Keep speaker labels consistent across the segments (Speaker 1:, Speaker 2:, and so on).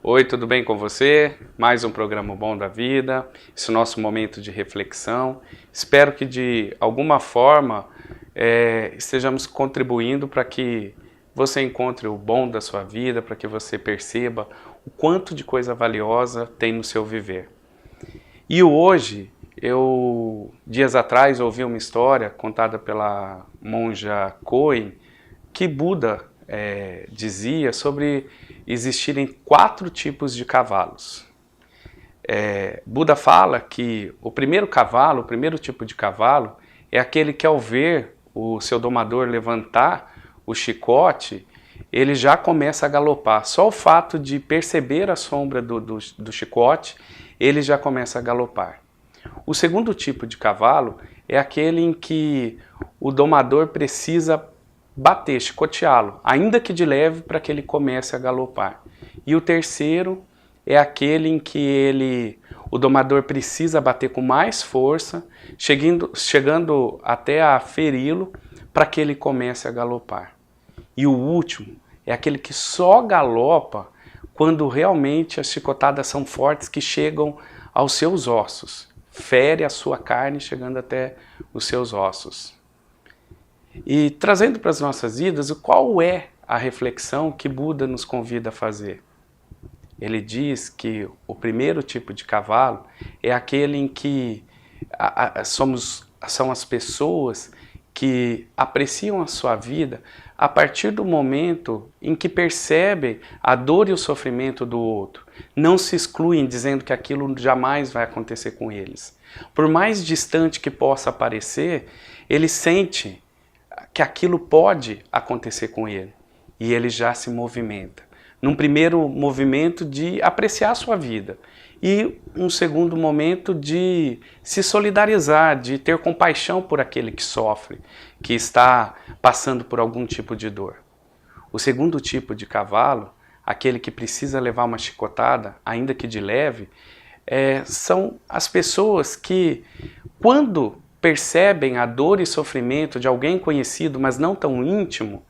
Speaker 1: Oi, tudo bem com você? Mais um programa Bom da Vida, esse é o nosso momento de reflexão. Espero que de alguma forma estejamos contribuindo para que você encontre o bom da sua vida, para que você perceba o quanto de coisa valiosa tem no seu viver. E hoje, dias atrás, ouvi uma história contada pela monja Coen, que Buda dizia sobre existirem 4 tipos de cavalos. Buda fala que o primeiro cavalo, o primeiro tipo de cavalo, é aquele que ao ver o seu domador levantar o chicote, ele já começa a galopar. Só o fato de perceber a sombra do chicote, ele já começa a galopar. O segundo tipo de cavalo é aquele em que o domador precisa bater, chicoteá-lo, ainda que de leve, para que ele comece a galopar. E o terceiro é aquele em que o domador precisa bater com mais força, chegando até a feri-lo, para que ele comece a galopar. E o último é aquele que só galopa quando realmente as chicotadas são fortes, que chegam aos seus ossos, fere a sua carne chegando até os seus ossos. E trazendo para as nossas vidas, qual é a reflexão que Buda nos convida a fazer? Ele diz que o primeiro tipo de cavalo é aquele em que são as pessoas que apreciam a sua vida a partir do momento em que percebem a dor e o sofrimento do outro. Não se excluem dizendo que aquilo jamais vai acontecer com eles. Por mais distante que possa parecer, ele sente que aquilo pode acontecer com ele. E ele já se movimenta. Num primeiro movimento de apreciar a sua vida. E um segundo momento de se solidarizar, de ter compaixão por aquele que sofre, que está passando por algum tipo de dor. O segundo tipo de cavalo, aquele que precisa levar uma chicotada, ainda que de leve, são as pessoas que, quando percebem a dor e sofrimento de alguém conhecido, mas não tão íntimo,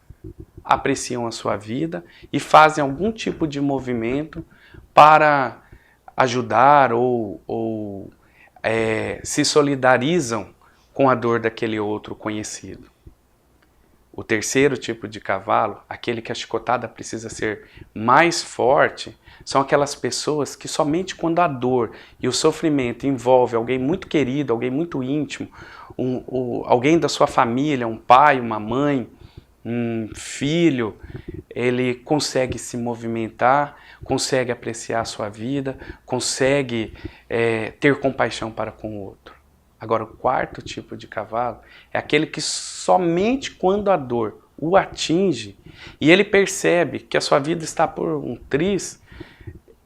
Speaker 1: apreciam a sua vida e fazem algum tipo de movimento para ajudar ou se solidarizam com a dor daquele outro conhecido. O terceiro tipo de cavalo, aquele que a chicotada precisa ser mais forte, são aquelas pessoas que somente quando a dor e o sofrimento envolve alguém muito querido, alguém muito íntimo, alguém da sua família, um pai, uma mãe, um filho, ele consegue se movimentar, consegue apreciar a sua vida, consegue ter compaixão para com o outro. Agora, o quarto tipo de cavalo é aquele que somente quando a dor o atinge e ele percebe que a sua vida está por um triz,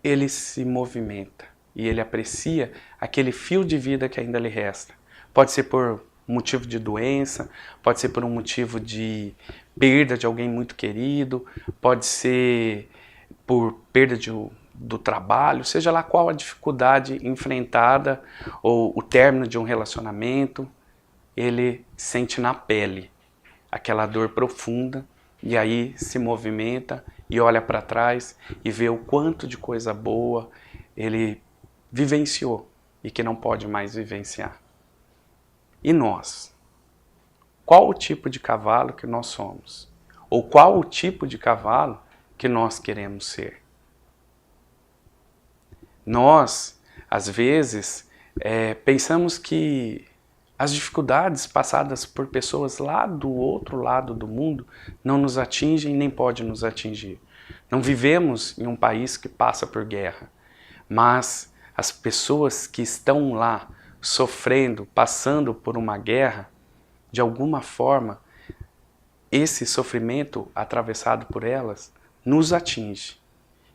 Speaker 1: ele se movimenta e ele aprecia aquele fio de vida que ainda lhe resta. Pode ser por motivo de doença, pode ser por um motivo de perda de alguém muito querido, pode ser por perda do trabalho, seja lá qual a dificuldade enfrentada ou o término de um relacionamento, ele sente na pele aquela dor profunda e aí se movimenta e olha para trás e vê o quanto de coisa boa ele vivenciou e que não pode mais vivenciar. E nós? Qual o tipo de cavalo que nós somos? Ou qual o tipo de cavalo que nós queremos ser? Nós, às vezes, pensamos que as dificuldades passadas por pessoas lá do outro lado do mundo não nos atingem nem podem nos atingir. Não vivemos em um país que passa por guerra, mas as pessoas que estão lá sofrendo, passando por uma guerra, de alguma forma, esse sofrimento atravessado por elas nos atinge.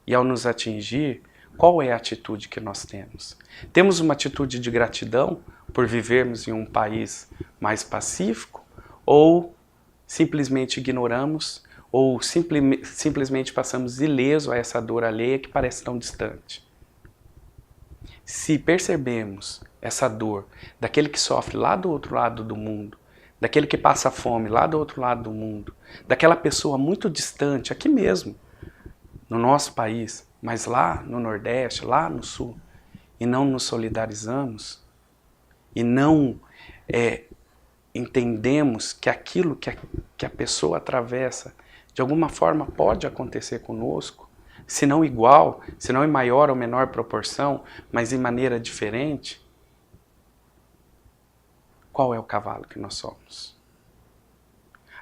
Speaker 1: E ao nos atingir, qual é a atitude que nós temos? Temos uma atitude de gratidão por vivermos em um país mais pacífico? Ou simplesmente ignoramos? Ou simplesmente passamos ileso a essa dor alheia que parece tão distante? Se percebemos essa dor daquele que sofre lá do outro lado do mundo, daquele que passa fome lá do outro lado do mundo, daquela pessoa muito distante, aqui mesmo, no nosso país, mas lá no Nordeste, lá no Sul, e não nos solidarizamos, e não entendemos que aquilo que a pessoa atravessa, de alguma forma pode acontecer conosco, se não igual, se não em maior ou menor proporção, mas em maneira diferente, qual é o cavalo que nós somos?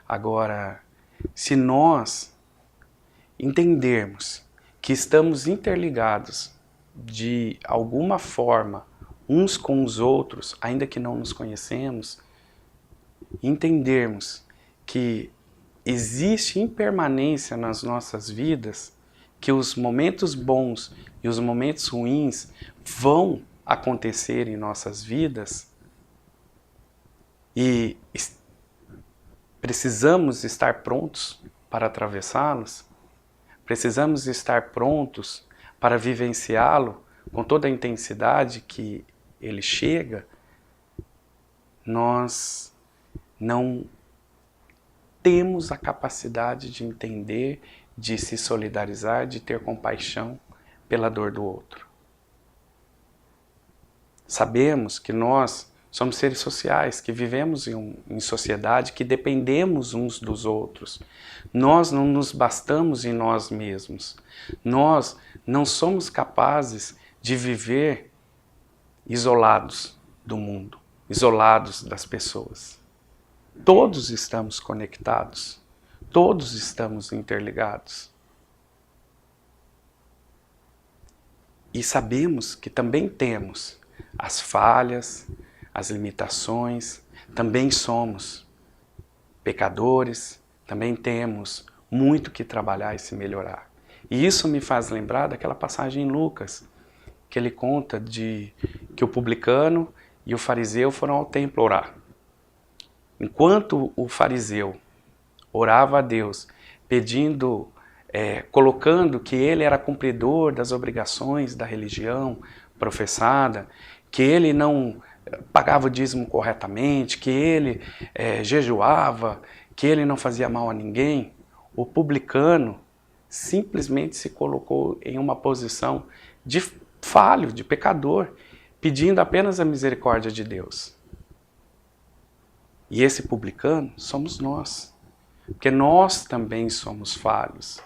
Speaker 1: Agora, se nós entendermos que estamos interligados de alguma forma uns com os outros, ainda que não nos conhecemos, entendermos que existe impermanência nas nossas vidas, que os momentos bons e os momentos ruins vão acontecer em nossas vidas e precisamos estar prontos para atravessá-los, precisamos estar prontos para vivenciá-lo com toda a intensidade que ele chega, nós não temos a capacidade de entender, de se solidarizar, de ter compaixão pela dor do outro. Sabemos que nós somos seres sociais, que vivemos em sociedade, que dependemos uns dos outros. Nós não nos bastamos em nós mesmos. Nós não somos capazes de viver isolados do mundo, isolados das pessoas. Todos estamos conectados, todos estamos interligados. E sabemos que também temos as falhas, as limitações, também somos pecadores, também temos muito que trabalhar e se melhorar. E isso me faz lembrar daquela passagem em Lucas, que ele conta de que o publicano e o fariseu foram ao templo orar. Enquanto o fariseu orava a Deus, pedindo, colocando que ele era cumpridor das obrigações da religião professada, que ele não pagava o dízimo corretamente, que ele jejuava, que ele não fazia mal a ninguém, o publicano simplesmente se colocou em uma posição de falho, de pecador, pedindo apenas a misericórdia de Deus. E esse publicano somos nós, porque nós também somos falhos,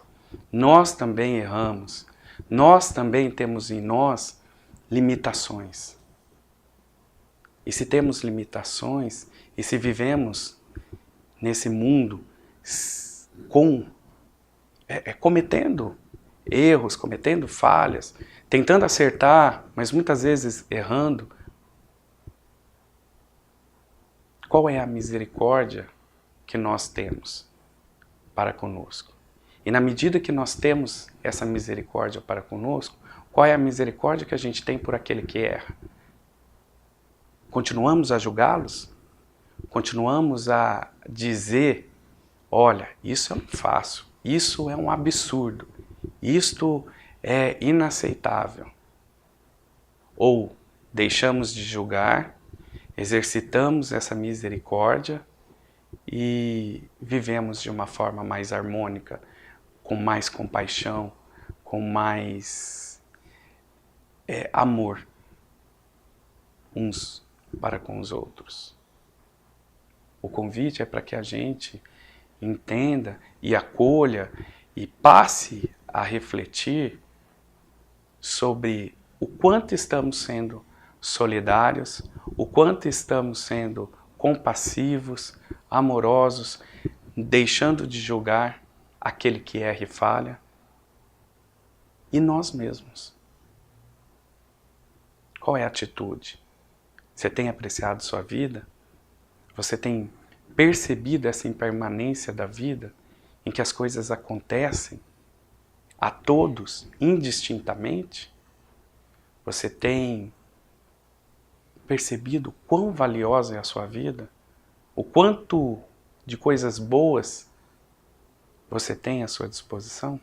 Speaker 1: nós também erramos, nós também temos em nós limitações. E se temos limitações, e se vivemos nesse mundo cometendo erros, cometendo falhas, tentando acertar, mas muitas vezes errando, qual é a misericórdia que nós temos para conosco? E na medida que nós temos essa misericórdia para conosco, qual é a misericórdia que a gente tem por aquele que erra? Continuamos a julgá-los? Continuamos a dizer, olha, isso eu não faço, isso é um absurdo, isto é inaceitável. Ou deixamos de julgar, exercitamos essa misericórdia e vivemos de uma forma mais harmônica, com mais compaixão, com mais amor uns para com os outros. O convite é para que a gente entenda e acolha e passe a refletir sobre o quanto estamos sendo solidários, o quanto estamos sendo compassivos, amorosos, deixando de julgar aquele que erra e falha, e nós mesmos. Qual é a atitude? Você tem apreciado sua vida? Você tem percebido essa impermanência da vida, em que as coisas acontecem a todos, indistintamente? Você tem percebido quão valiosa é a sua vida? O quanto de coisas boas você tem à sua disposição?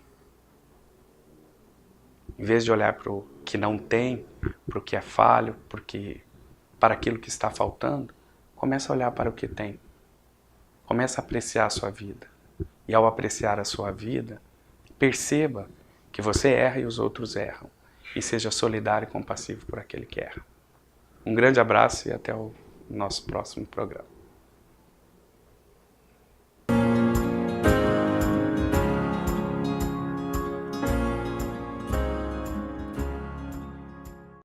Speaker 1: Em vez de olhar para o que não tem, para o que é falho, para aquilo que está faltando, comece a olhar para o que tem. Comece a apreciar a sua vida. E ao apreciar a sua vida, perceba que você erra e os outros erram. E seja solidário e compassivo por aquele que erra. Um grande abraço e até o nosso próximo programa.